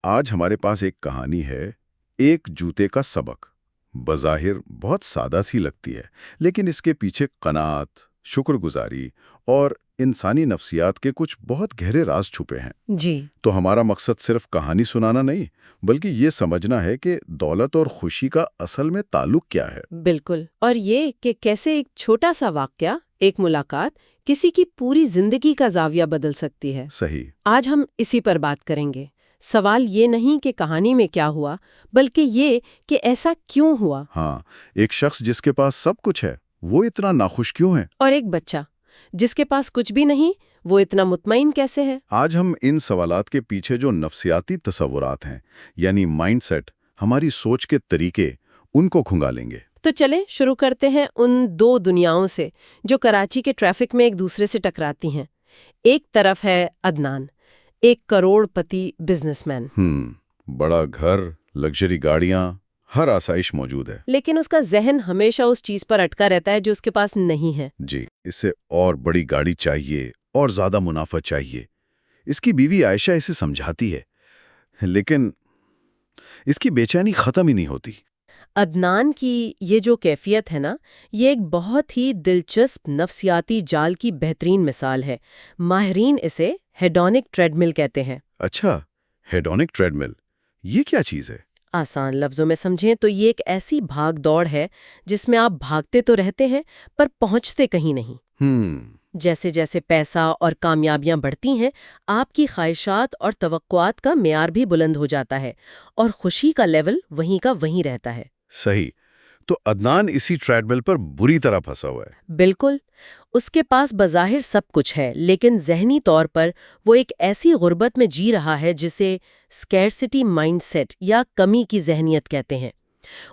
آج ہمارے پاس ایک کہانی ہے، ایک جوتے کا سبق۔ بظاہر بہت سادہ سی لگتی ہے، لیکن اس کے پیچھے قناعت، شکر گزاری اور انسانی نفسیات کے کچھ بہت گہرے راز چھپے ہیں۔ جی تو ہمارا مقصد صرف کہانی سنانا نہیں، بلکہ یہ سمجھنا ہے کہ دولت اور خوشی کا اصل میں تعلق کیا ہے۔ بالکل، اور یہ کہ کیسے ایک چھوٹا سا واقعہ، ایک ملاقات، کسی کی پوری زندگی کا زاویہ بدل سکتی ہے۔ صحیح۔ آج ہم اسی پر بات کریں گے۔ سوال یہ نہیں کہ کہانی میں کیا ہوا، بلکہ یہ کہ ایسا کیوں ہوا۔ ہاں، ایک شخص جس کے پاس سب کچھ ہے، وہ اتنا ناخوش کیوں ہے؟ اور ایک بچہ جس کے پاس کچھ بھی نہیں، وہ اتنا مطمئن کیسے ہے؟ آج ہم ان سوالات کے پیچھے جو نفسیاتی تصورات ہیں، یعنی مائنڈ سیٹ، ہماری سوچ کے طریقے، ان کو کھنگالیں گے۔ تو چلیں شروع کرتے ہیں ان دو دنیاؤں سے جو کراچی کے ٹریفک میں ایک دوسرے سے ٹکراتی ہیں۔ ایک طرف ہے عدنان، ایک کروڑ پتی بزنس مین، بڑا گھر، لگژری گاڑیاں، ہر آسائش موجود ہے۔ لیکن اس کا ذہن ہمیشہ اس چیز پر اٹکا رہتا ہے جو اس کے پاس نہیں ہے۔ جی، اسے اور بڑی گاڑی چاہیے اور زیادہ منافع چاہیے۔ اس کی بیوی عائشہ اسے سمجھاتی ہے، لیکن اس کی بے چینی ختم ہی نہیں ہوتی۔ عدنان کی یہ جو کیفیت ہے نا، یہ ایک بہت ہی دلچسپ نفسیاتی جال کی بہترین مثال ہے۔ ماہرین اسے ہیڈونک ٹریڈ مل کہتے ہیں۔ اچھا، ہیڈونک ٹریڈ مل، یہ کیا چیز ہے؟ آسان لفظوں میں سمجھیں تو یہ ایک ایسی بھاگ دوڑ ہے جس میں آپ بھاگتے تو رہتے ہیں پر پہنچتے کہیں نہیں۔ جیسے جیسے پیسہ اور کامیابیاں بڑھتی ہیں، آپ کی خواہشات اور توقعات کا معیار بھی بلند ہو جاتا ہے اور خوشی کا لیول وہیں کا وہیں رہتا ہے۔ صحیح، تو عدنان اسی ٹریڈ مل پر بری طرح پھنسا ہوا ہے۔ بالکل، اس کے پاس بظاہر سب کچھ ہے، لیکن ذہنی طور پر وہ ایک ایسی غربت میں جی رہا ہے جسے اسکیرسٹی مائنڈ سیٹ یا کمی کی ذہنیت کہتے ہیں۔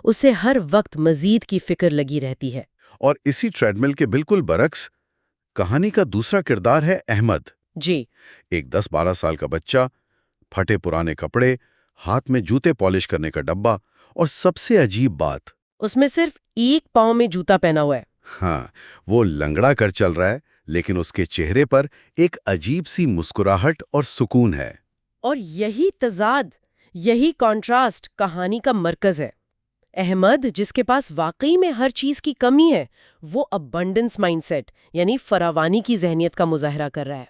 اسے ہر وقت مزید کی فکر لگی رہتی ہے۔ اور اسی ٹریڈ مل کے بالکل برعکس کہانی کا دوسرا کردار ہے احمد۔ جی، ایک 10-12 سال کا بچہ، پھٹے پرانے کپڑے، ہاتھ میں جوتے پالش کرنے کا ڈبہ، اور سب سے عجیب بات، اس میں صرف ایک پاؤں میں جوتا پہنا ہوا ہے۔ ہاں، وہ لنگڑا کر چل رہا ہے، لیکن اس کے چہرے پر ایک عجیب سی مسکراہٹ اور سکون ہے۔ اور یہی تضاد، یہی کنٹراسٹ کہانی کا مرکز ہے۔ احمد جس کے پاس واقعی میں ہر چیز کی کمی ہے، وہ ابنڈنس مائنڈ سیٹ یعنی فراوانی کی ذہنیت کا مظاہرہ کر رہا ہے۔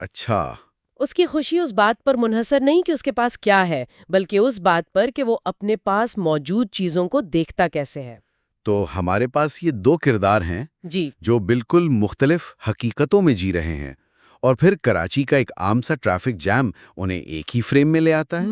اچھا، اس کی خوشی اس بات پر منحصر نہیں کہ اس کے پاس کیا ہے، بلکہ اس بات پر کہ وہ اپنے پاس موجود چیزوں کو دیکھتا کیسے ہے۔ تو ہمارے پاس یہ دو کردار ہیں جی، جو بالکل مختلف حقیقتوں میں جی رہے ہیں، اور پھر کراچی کا ایک عام سا ٹریفک جام انہیں ایک ہی فریم میں لے آتا ہے۔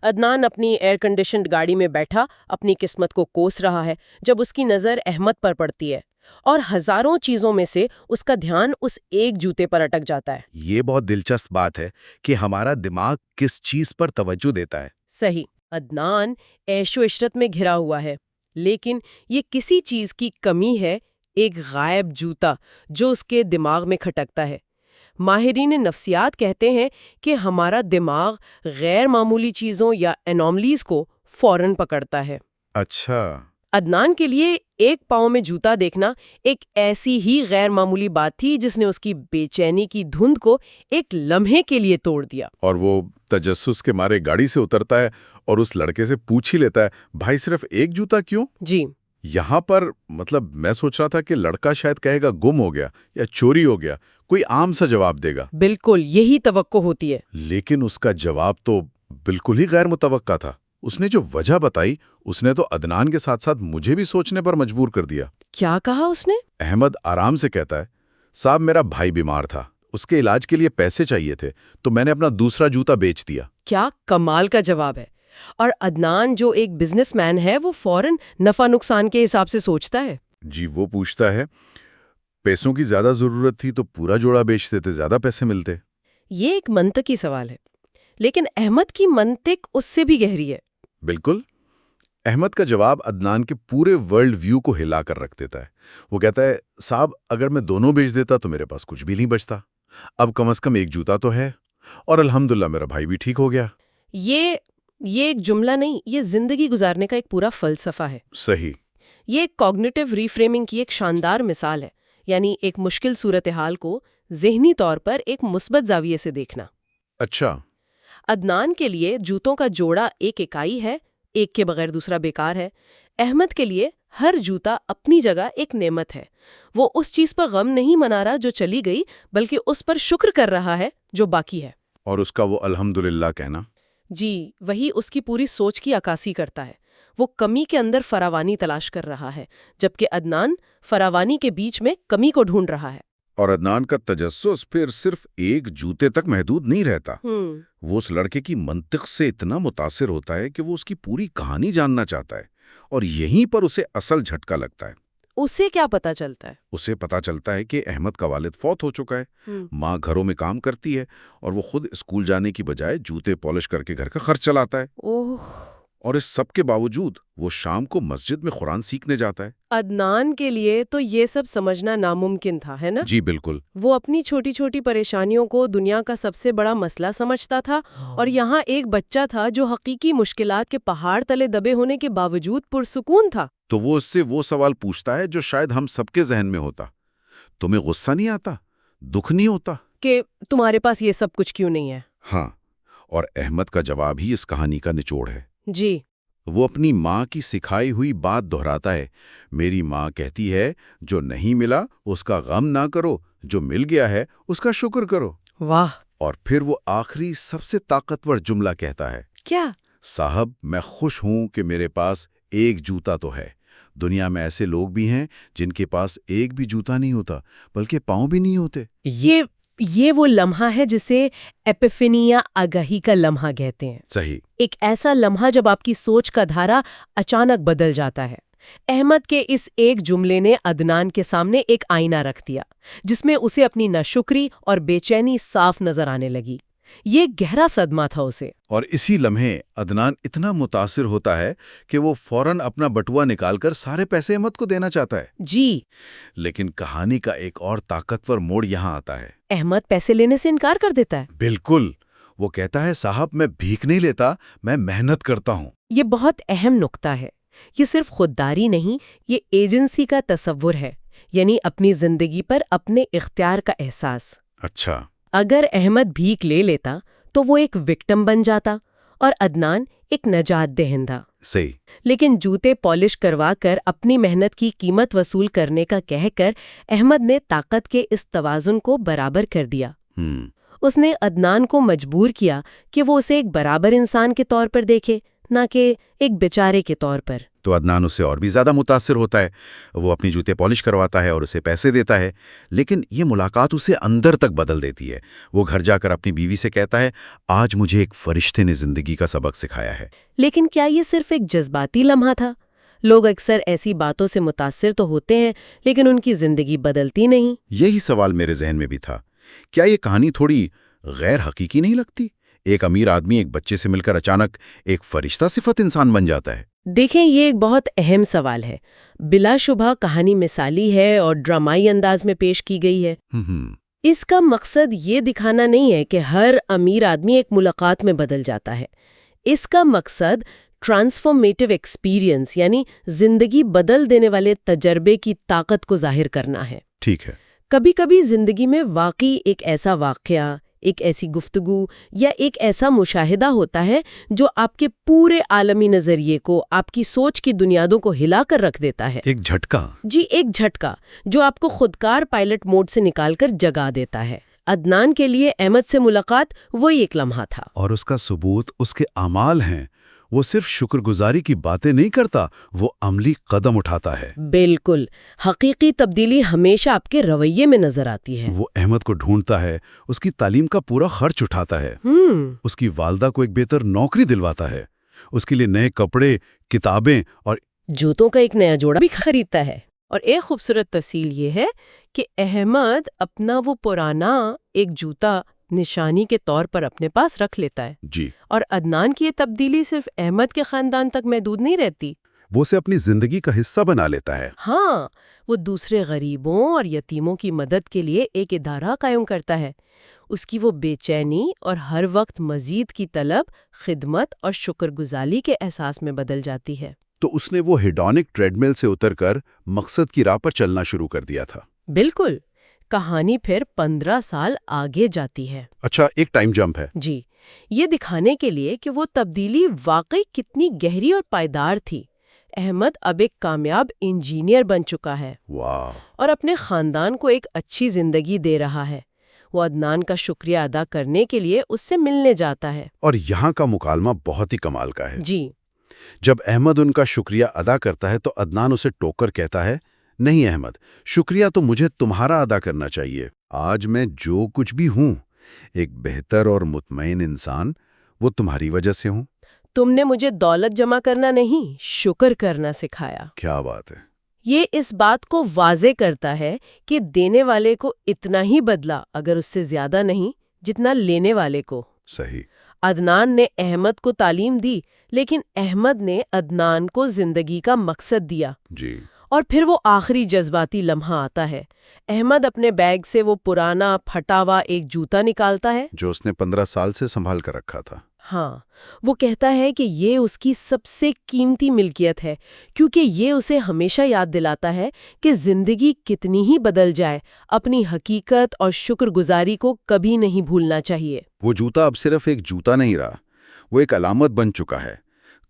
عدنان اپنی ایئر کنڈیشنڈ گاڑی میں بیٹھا اپنی قسمت کو کوس رہا ہے جب اس کی نظر احمد پر پڑتی ہے، اور ہزاروں چیزوں میں سے اس کا دھیان اس ایک جوتے پر اٹک جاتا ہے۔ یہ بہت دلچسپ بات ہے کہ ہمارا دماغ کس چیز پر توجہ دیتا ہے۔ صحیح، عدنان عیش و عشرت میں گھرا ہوا ہے، لیکن یہ کسی چیز کی کمی ہے، ایک غائب جوتا جو اس کے دماغ میں کھٹکتا ہے۔ ماہرین نفسیات کہتے ہیں کہ ہمارا دماغ غیر معمولی چیزوں یا انوملیز کو فوراً پکڑتا ہے۔ اچھا، عدنان کے لیے ایک پاؤں میں جوتا دیکھنا ایک ایسی ہی غیر معمولی بات تھی جس نے اس کی بے چینی کی دھند کو ایک لمحے کے لیے توڑ دیا۔ اور وہ تجسس کے مارے گاڑی سے اترتا ہے اور اس لڑکے سے پوچھ ہی لیتا ہے، بھائی صرف ایک جوتا کیوں؟ جی، یہاں پر میں سوچ رہا تھا کہ لڑکا شاید کہے گا گم ہو گیا یا چوری ہو گیا، کوئی عام سا جواب دے گا۔ بالکل یہی توقع ہوتی ہے۔ لیکن اس کا جواب تو بالکل ہی غیر متوقع تھا۔ اس نے جو وجہ بتائی، اس نے تو عدنان کے ساتھ ساتھ مجھے بھی سوچنے پر مجبور کر دیا۔ کیا کہا اس نے؟ احمد آرام سے کہتا ہے، صاحب میرا بھائی بیمار تھا، اس کے علاج کے لیے پیسے چاہیے تھے، تو میں نے اپنا دوسرا جوتا بیچ دیا۔ کیا کمال کا جواب ہے! اور عدنان جو ایک بزنس مین ہے، وہ فوراً نفع نقصان کے حساب سے سوچتا ہے۔ جی، وہ پوچھتا ہے، پیسوں کی زیادہ ضرورت تھی تو پورا جوڑا بیچ دیتے، زیادہ پیسے ملتے۔ یہ ایک منطقی سوال ہے، لیکن احمد کی منطق اس سے بھی گہری ہے۔ بالکل، احمد کا جواب عدنان کے پورے ورلڈ ویو کو ہلا کر رکھ دیتا ہے۔ وہ کہتا ہے، صاحب اگر میں دونوں بیچ دیتا تو میرے پاس کچھ بھی نہیں بچتا، اب کم از کم ایک جوتا تو ہے، اور الحمدللہ میرا بھائی بھی ٹھیک ہو گیا۔ یہ ایک جملہ نہیں، یہ زندگی گزارنے کا ایک پورا فلسفہ ہے۔ صحیح۔ یہ ایک کوگنیٹو ریفریمنگ کی ایک شاندار مثال ہے، یعنی ایک مشکل صورتحال کو ذہنی طور پر ایک مثبت زاویے سے دیکھنا۔ اچھا، عدنان کے لیے جوتوں کا جوڑا ایک اکائی ہے، ایک کے بغیر دوسرا بیکار ہے۔ احمد کے لیے ہر جوتا اپنی جگہ ایک نعمت ہے۔ وہ اس چیز پر غم نہیں منا رہا جو چلی گئی، بلکہ اس پر شکر کر رہا ہے جو باقی ہے۔ اور اس کا وہ الحمدللہ کہنا؟ جی، وہی اس کی پوری سوچ کی عکاسی کرتا ہے۔ وہ کمی کے اندر فراوانی تلاش کر رہا ہے، جبکہ عدنان فراوانی کے بیچ میں کمی کو ڈھونڈ رہا ہے۔ اور عدنان کا تجسس پھر صرف ایک جوتے تک محدود نہیں رہتا۔ وہ اس لڑکے کی منطق سے اتنا متاثر ہوتا ہے کہ وہ اس کی پوری کہانی جاننا چاہتا ہے، اور یہیں پر اسے اصل جھٹکا لگتا ہے۔ اسے کیا پتا چلتا ہے؟ اسے پتا چلتا ہے کہ احمد کا والد فوت ہو چکا ہے، ماں گھروں میں کام کرتی ہے، اور وہ خود اسکول جانے کی بجائے جوتے پالش کر کے گھر کا خرچ چلاتا ہے۔ اوہ! اور اس سب کے باوجود وہ شام کو مسجد میں قرآن سیکھنے جاتا ہے۔ عدنان کے لیے تو یہ سب سمجھنا ناممکن تھا، ہے نا؟ جی بالکل۔ وہ اپنی چھوٹی چھوٹی پریشانیوں کو دنیا کا سب سے بڑا مسئلہ سمجھتا تھا، اور یہاں ایک بچہ تھا جو حقیقی مشکلات کے پہاڑ تلے دبے ہونے کے باوجود پرسکون تھا۔ تو وہ اس سے وہ سوال پوچھتا ہے جو شاید ہم سب کے ذہن میں ہوتا: تمہیں غصہ نہیں آتا؟ دکھ نہیں ہوتا کہ تمہارے پاس یہ سب کچھ کیوں نہیں ہے؟ ہاں، اور احمد کا جواب ہی اس کہانی کا نچوڑ ہے۔ جی، وہ اپنی ماں کی سکھائی ہوئی بات دہراتا ہے۔ میری ماں کہتی ہے جو نہیں ملا اس کا غم نہ کرو، جو مل گیا ہے اس کا شکر کرو۔ واہ! اور پھر وہ آخری سب سے طاقتور جملہ کہتا ہے: کیا؟ صاحب، میں خوش ہوں کہ میرے پاس ایک جوتا تو ہے۔ دنیا میں ایسے لوگ بھی ہیں جن کے پاس ایک بھی جوتا نہیں ہوتا، بلکہ پاؤں بھی نہیں ہوتے۔ یہ وہ لمحہ ہے جسے ایپیفینیا، آگاہی کا لمحہ کہتے ہیں۔ صحیح۔ ایک ایسا لمحہ جب آپ کی سوچ کا دھارا اچانک بدل جاتا ہے۔ احمد کے اس ایک جملے نے عدنان کے سامنے ایک آئینہ رکھ دیا، جس میں اسے اپنی ناشکری اور بے چینی صاف نظر آنے لگی۔ یہ گہرا صدمہ تھا اسے۔ اور اسی لمحے عدنان اتنا متاثر ہوتا ہے کہ وہ فوراً اپنا بٹوا نکال کر سارے پیسے احمد کو دینا چاہتا ہے۔ جی، لیکن کہانی کا ایک اور طاقتور موڑ یہاں آتا ہے۔ احمد پیسے لینے سے انکار کر دیتا ہے۔ بالکل۔ وہ کہتا ہے صاحب، میں بھیک نہیں لیتا، میں محنت کرتا ہوں۔ یہ بہت اہم نقطہ ہے۔ یہ صرف خودداری نہیں، یہ ایجنسی کا تصور ہے، یعنی اپنی زندگی پر اپنے اختیار کا احساس۔ اچھا۔ اگر احمد بھیک لے لیتا تو وہ ایک وکٹم بن جاتا اور عدنان ایک نجات دہندہ۔ صحیح۔ لیکن جوتے پالش کروا کر اپنی محنت کی قیمت وصول کرنے کا کہہ کر احمد نے طاقت کے اس توازن کو برابر کر دیا۔ اس نے عدنان کو مجبور کیا کہ وہ اسے ایک برابر انسان کے طور پر دیکھے، نہ کہ ایک بیچارے کے طور پر۔ تو عدنان اس سے اور بھی زیادہ متاثر ہوتا ہے۔ وہ اپنی جوتے پالش کرواتا ہے اور اسے پیسے دیتا ہے، لیکن یہ ملاقات اسے اندر تک بدل دیتی ہے۔ وہ گھر جا کر اپنی بیوی سے کہتا ہے، آج مجھے ایک فرشتے نے زندگی کا سبق سکھایا ہے۔ لیکن کیا یہ صرف ایک جذباتی لمحہ تھا؟ لوگ اکثر ایسی باتوں سے متاثر تو ہوتے ہیں، لیکن ان کی زندگی بدلتی نہیں۔ یہی سوال میرے ذہن میں بھی تھا۔ کیا یہ کہانی تھوڑی غیر حقیقی نہیں لگتی؟ ایک امیر آدمی ایک بچے سے مل کر اچانک ایک فرشتہ صفت انسان بن جاتا ہے۔ دیکھیں، یہ ایک بہت اہم سوال ہے۔ بلا شبہ کہانی مثالی ہے اور ڈرامائی انداز میں پیش کی گئی ہے۔ اس کا مقصد یہ دکھانا نہیں ہے کہ ہر امیر آدمی ایک ملاقات میں بدل جاتا ہے۔ اس کا مقصد ٹرانسفارمیٹیو ایکسپیرینس، یعنی زندگی بدل دینے والے تجربے کی طاقت کو ظاہر کرنا ہے۔ ٹھیک ہے۔ کبھی کبھی زندگی میں واقعی ایک ایسا واقعہ، ایک ایسی گفتگو یا ایک ایسا مشاہدہ ہوتا ہے جو آپ کے پورے عالمی نظریے کو، آپ کی سوچ کی بنیادوں کو ہلا کر رکھ دیتا ہے۔ ایک جھٹکا۔ جی، ایک جھٹکا جو آپ کو خودکار پائلٹ موڈ سے نکال کر جگا دیتا ہے۔ عدنان کے لیے احمد سے ملاقات وہی ایک لمحہ تھا۔ اور اس کا ثبوت اس کے اعمال ہیں۔ وہ صرف شکر گزاری کی باتیں نہیں کرتا، وہ عملی قدم اٹھاتا ہے۔ بالکل، حقیقی تبدیلی ہمیشہ آپ کے رویے میں نظر آتی ہے۔ وہ احمد کو ڈھونڈتا ہے، اس کی تعلیم کا پورا خرچ اٹھاتا ہے، اس کی والدہ کو ایک بہتر نوکری دلواتا ہے، اس کے لیے نئے کپڑے، کتابیں اور جوتوں کا ایک نیا جوڑا بھی خریدتا ہے۔ اور ایک خوبصورت تفصیل یہ ہے کہ احمد اپنا وہ پرانا ایک جوتا نشانی کے طور پر اپنے پاس رکھ لیتا ہے۔ جی۔ اور عدنان کی یہ تبدیلی صرف احمد کے خاندان تک محدود نہیں رہتی، وہ اسے اپنی زندگی کا حصہ بنا لیتا ہے۔ ہاں، وہ دوسرے غریبوں اور یتیموں کی مدد کے لیے ایک ادارہ قائم کرتا ہے۔ اس کی وہ بے چینی اور ہر وقت مزید کی طلب خدمت اور شکر گزاری کے احساس میں بدل جاتی ہے۔ تو اس نے وہ ہیڈونک ٹریڈ مل سے اتر کر مقصد کی راہ پر چلنا شروع کر دیا تھا۔ بالکل۔ کہانی پھر 15 سال آگے جاتی ہے۔ اچھا، ایک ٹائم جمپ ہے۔ جی، یہ دکھانے کے لیے کہ وہ تبدیلی واقعی کتنی گہری اور پائیدار تھی، احمد اب ایک کامیاب انجینئر بن چکا ہے واہ! اور اپنے خاندان کو ایک اچھی زندگی دے رہا ہے۔ وہ عدنان کا شکریہ ادا کرنے کے لیے اس سے ملنے جاتا ہے۔ اور یہاں کا مکالمہ بہت ہی کمال کا ہے۔ جی، جب احمد ان کا شکریہ ادا کرتا ہے تو عدنان اسے ٹوک کر کہتا ہے، نہیں احمد، شکریہ تو مجھے تمہارا ادا کرنا چاہیے۔ آج میں جو کچھ بھی ہوں، ایک بہتر اور مطمئن انسان، وہ تمہاری وجہ سے ہوں۔ تم نے مجھے دولت جمع کرنا نہیں، شکر کرنا سکھایا۔ کیا بات ہے! یہ اس بات کو واضح کرتا ہے کہ دینے والے کو اتنا ہی بدلہ، اگر اس سے زیادہ نہیں، جتنا لینے والے کو۔ صحیح۔ عدنان نے احمد کو تعلیم دی، لیکن احمد نے عدنان کو زندگی کا مقصد دیا۔ جی۔ اور پھر وہ آخری جذباتی لمحہ آتا ہے۔ احمد اپنے بیگ سے وہ پرانا پھٹا ہوا ایک جوتا نکالتا ہے جو اس نے 15 سال سے سنبھال کر رکھا تھا۔ ہاں، وہ کہتا ہے کہ یہ اس کی سب سے قیمتی ملکیت ہے، کیونکہ یہ اسے ہمیشہ یاد دلاتا ہے کہ زندگی کتنی ہی بدل جائے، اپنی حقیقت اور شکر گزاری کو کبھی نہیں بھولنا چاہیے۔ وہ جوتا اب صرف ایک جوتا نہیں رہا، وہ ایک علامت بن چکا ہے،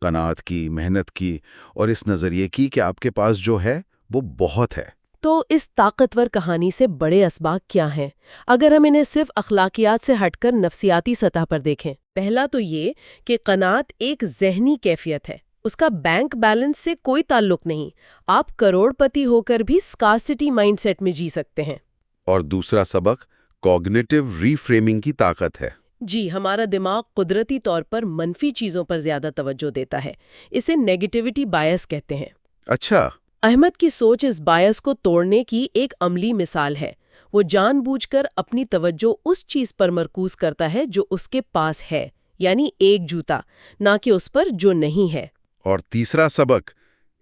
قناعت کی، محنت کی، اور اس نظریے کی کہ آپ کے پاس جو ہے وہ بہت ہے۔ تو اس طاقتور کہانی سے بڑے اسباق کیا ہیں، اگر ہم انہیں صرف اخلاقیات سے ہٹ کر نفسیاتی سطح پر دیکھیں؟ پہلا تو یہ کہ قناعت ایک ذہنی کیفیت ہے، اس کا بینک بیلنس سے کوئی تعلق نہیں۔ آپ کروڑ پتی ہو کر بھی اسکارسٹی مائنڈ سیٹ میں جی سکتے ہیں۔ اور دوسرا سبق کوگنیٹو ری فریمنگ کی طاقت ہے۔ جی، ہمارا دماغ قدرتی طور پر منفی چیزوں پر زیادہ توجہ دیتا ہے، اسے نیگیٹیوٹی بائس کہتے ہیں۔ اچھا۔ احمد کی سوچ اس بائس کو توڑنے کی ایک عملی مثال ہے۔ وہ جان بوجھ کر اپنی توجہ اس چیز پر مرکوز کرتا ہے جو اس کے پاس ہے، یعنی ایک جوتا، نہ کہ اس پر جو نہیں ہے۔ اور تیسرا سبق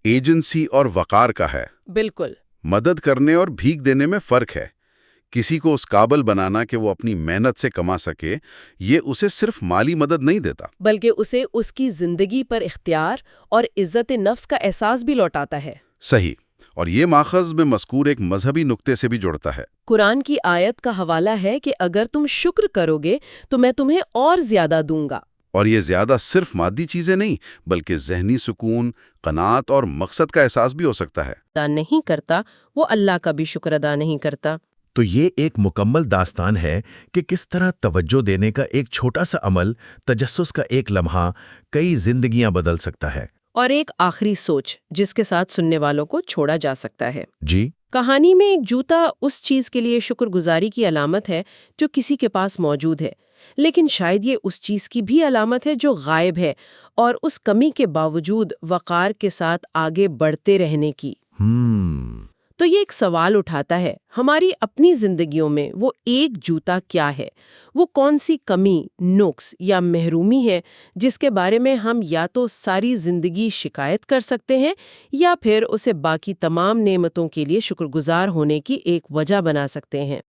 ایجنسی اور وقار کا ہے۔ بالکل۔ مدد کرنے اور بھیک دینے میں فرق ہے۔ کسی کو اس قابل بنانا کہ وہ اپنی محنت سے کما سکے، یہ اسے صرف مالی مدد نہیں دیتا، بلکہ اسے اس کی زندگی پر اختیار اور عزت نفس کا احساس بھی لوٹاتا ہے۔ صحیح۔ اور یہ ماخذ میں مذکور ایک مذہبی نقطے سے بھی جڑتا ہے۔ قرآن کی آیت کا حوالہ ہے کہ اگر تم شکر کرو گے تو میں تمہیں اور زیادہ دوں گا۔ اور یہ زیادہ صرف مادی چیزیں نہیں، بلکہ ذہنی سکون، قناعت اور مقصد کا احساس بھی ہو سکتا ہے۔ ادا نہیں کرتا، وہ اللہ کا بھی شکر ادا نہیں کرتا۔ تو یہ ایک مکمل داستان ہے کہ کس طرح توجہ دینے کا ایک چھوٹا سا عمل، تجسس کا ایک لمحہ، کئی زندگیاں بدل سکتا ہے۔ اور ایک آخری سوچ جس کے ساتھ سننے والوں کو چھوڑا جا سکتا ہے۔ جی، کہانی میں ایک جوتا اس چیز کے لیے شکر گزاری کی علامت ہے جو کسی کے پاس موجود ہے، لیکن شاید یہ اس چیز کی بھی علامت ہے جو غائب ہے، اور اس کمی کے باوجود وقار کے ساتھ آگے بڑھتے رہنے کی۔ تو یہ ایک سوال اٹھاتا ہے، ہماری اپنی زندگیوں میں وہ ایک جوتا کیا ہے؟ وہ کون سی کمی، نقص یا محرومی ہے جس کے بارے میں ہم یا تو ساری زندگی شکایت کر سکتے ہیں یا پھر اسے باقی تمام نعمتوں کے لیے شکر گزار ہونے کی ایک وجہ بنا سکتے ہیں؟